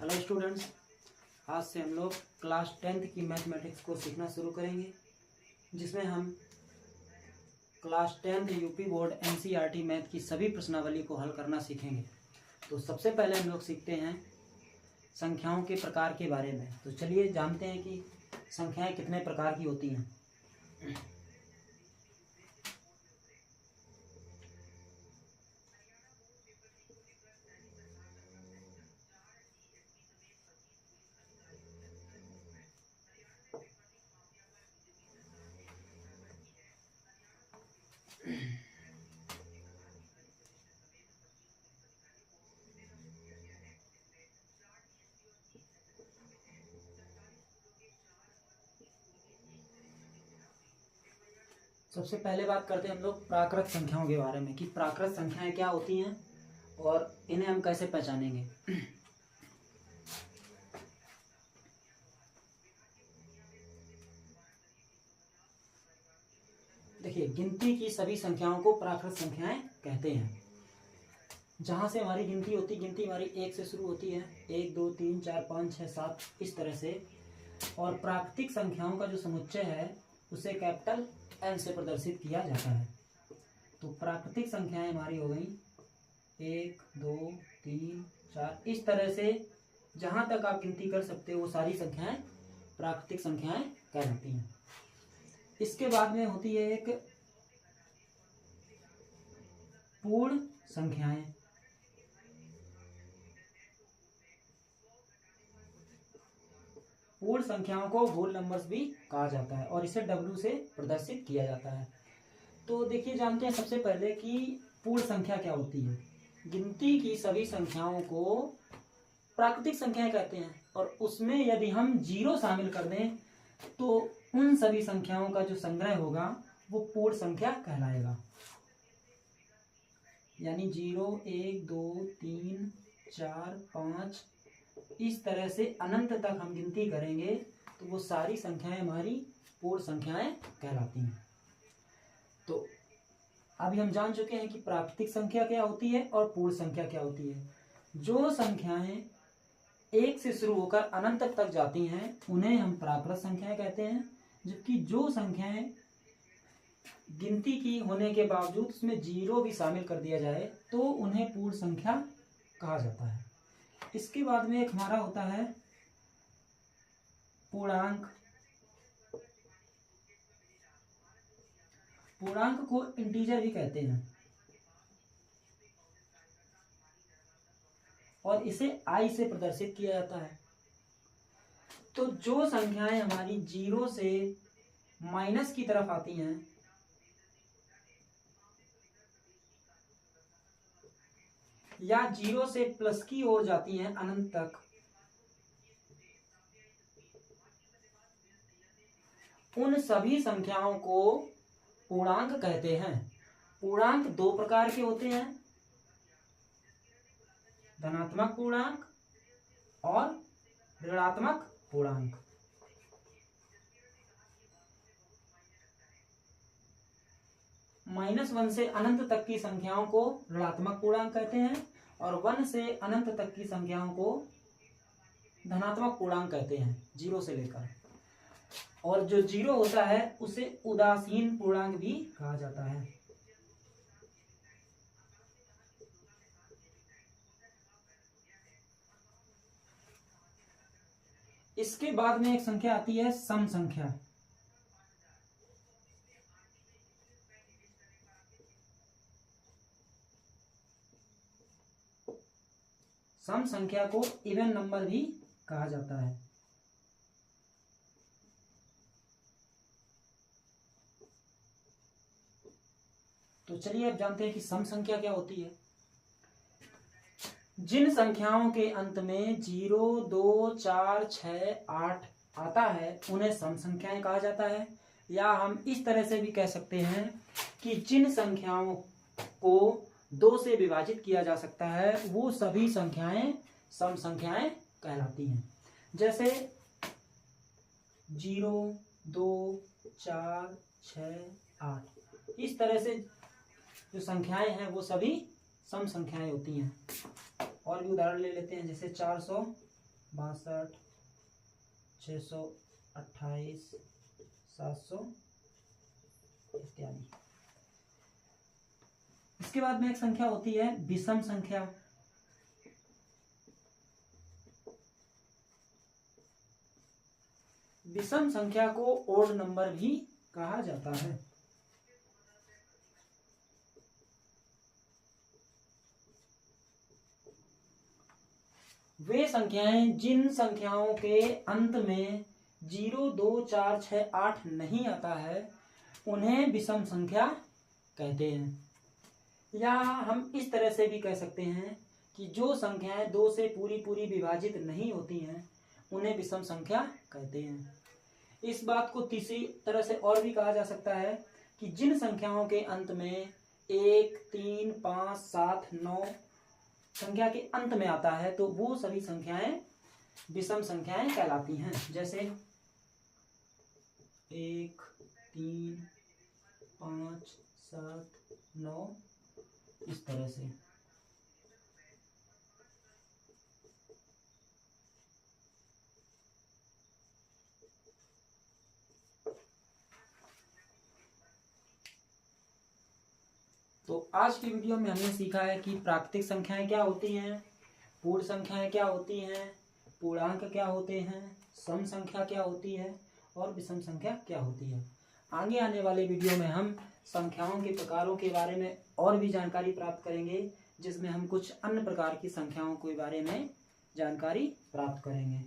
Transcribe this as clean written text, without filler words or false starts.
Hello students, आज से हम लोग क्लास 10th की मैथमेटिक्स को सीखना शुरू करेंगे, जिसमें हम class 10th UP board NCERT math की सभी प्रश्नावली को हल करना सीखेंगे। तो सबसे पहले हम लोग सीखते हैं संख्याओं के प्रकार के बारे में। तो चलिए जानते हैं कि संख्याएं कितने प्रकार की होती हैं। सबसे पहले बात करते हैं हम लोग प्राकृत संख्याओं के बारे में कि प्राकृत संख्याएं क्या होती हैं और इन्हें हम कैसे पहचानेंगे। देखिए, गिनती की सभी संख्याओं को प्राकृत संख्याएं कहते हैं। जहां से हमारी गिनती हमारी 1 से शुरू होती है, 1 2 3 4 5 6 7 इस तरह से। और प्राकृतिक संख्याओं का जो समुच्चय है उसे कैपिटल एन से प्रदर्शित किया जाता है। तो प्राकृतिक संख्याएं हमारी हो गई 1 2 3 4 इस तरह से। जहां तक आप गिनती कर सकते हो वो सारी संख्याएं प्राकृतिक संख्याएं कहलाती हैं। इसके बाद में होती है एक पूर्ण संख्याएं। पूर्ण संख्याओं को होल नंबर्स भी कहा जाता है और इसे W से प्रदर्शित किया जाता है। तो देखिए, जानते हैं सबसे पहले कि पूर्ण संख्या क्या होती है। गिनती की सभी संख्याओं को प्राकृतिक संख्याएं कहते हैं और उसमें यदि हम जीरो शामिल कर दें तो उन सभी संख्याओं का जो संग्रह होगा वो पूर्ण संख्या कहलाएगा। यानी 0 1 2 3 4 5 इस तरह से अनंत तक हम गिनती करेंगे तो वो सारी संख्याएं हमारी पूर्ण संख्याएं कहलाती हैं। तो अभी हम जान चुके हैं कि प्राकृतिक संख्या क्या होती है और पूर्ण संख्या क्या होती है। जो संख्याएं 1 से शुरू होकर अनंत तक जाती हैं उन्हें हम प्राकृत संख्याएं कहते हैं, जबकि जो संख्याएं गिनती की होने के बावजूद उसमें जीरो भी शामिल कर दिया जाए तो उन्हें पूर्ण संख्या कहा जाता है। इसके बाद में एक हमारा होता है पूर्णांक। पूर्णांक को इंटीजर भी कहते हैं और इसे I से प्रदर्शित किया जाता है। तो जो संख्याएं हमारी जीरो से माइनस की तरफ आती हैं या जीरो से प्लस की ओर जाती हैं अनंत तक, उन सभी संख्याओं को पूर्णांक कहते हैं। पूर्णांक दो प्रकार के होते हैं, धनात्मक पूर्णांक और ऋणात्मक पूर्णांक। -1 से अनंत तक की संख्याओं को ऋणात्मक पूर्णांक कहते हैं और 1 से अनंत तक की संख्याओं को धनात्मक पूर्णांक कहते हैं, जीरो से लेकर। और जो जीरो होता है उसे उदासीन पूर्णांक भी कहा जाता है। इसके बाद में एक संख्या आती है सम संख्या। सम संख्या को इवन नंबर भी कहा जाता है। तो चलिए अब जानते हैं कि सम संख्या क्या होती है। जिन संख्याओं के अंत में 0 2 4 6 8 आता है उन्हें सम संख्याएं कहा जाता है। या हम इस तरह से भी कह सकते हैं कि जिन संख्याओं को 2 से विभाजित किया जा सकता है वो सभी संख्याएं सम संख्याएं कहलाती हैं। जैसे 0 2 4 6 8 इस तरह से जो संख्याएं हैं वो सभी सम संख्याएं होती हैं। और भी उदाहरण ले लेते हैं, जैसे 400 62, 628, 700 इत्यादि। इसके बाद में एक संख्या होती है विषम संख्या। विषम संख्या को ओड नंबर भी कहा जाता है। वे संख्याएं जिन संख्याओं के अंत में 0, 2, 4, 6, 8 नहीं आता है उन्हें विषम संख्या कहते हैं। या हम इस तरह से भी कह सकते हैं कि जो संख्याएं 2 से पूरी विभाजित नहीं होती हैं उन्हें विषम संख्या कहते हैं। इस बात को तीसरी तरह से और भी कहा जा सकता है कि जिन संख्याओं के अंत में 1, 3, 5, 7, 9 संख्या के अंत में आता है तो वो सभी संख्याएं विषम संख्याएं कहलाती हैं। जैसे 1, 3, 5, 7, 9 इस तरह से। तो आज की वीडियो में हमने सीखा है कि प्राकृतिक संख्याएं क्या होती हैं, पूर्ण संख्याएं क्या होती हैं, पूर्णांक क्या होते हैं, सम संख्या क्या होती है और विषम संख्या क्या होती है। आगे आने वाले वीडियो में हम संख्याओं के प्रकारों के बारे में और भी जानकारी प्राप्त करेंगे, जिसमें हम कुछ अन्य प्रकार की संख्याओं के बारे में जानकारी प्राप्त करेंगे।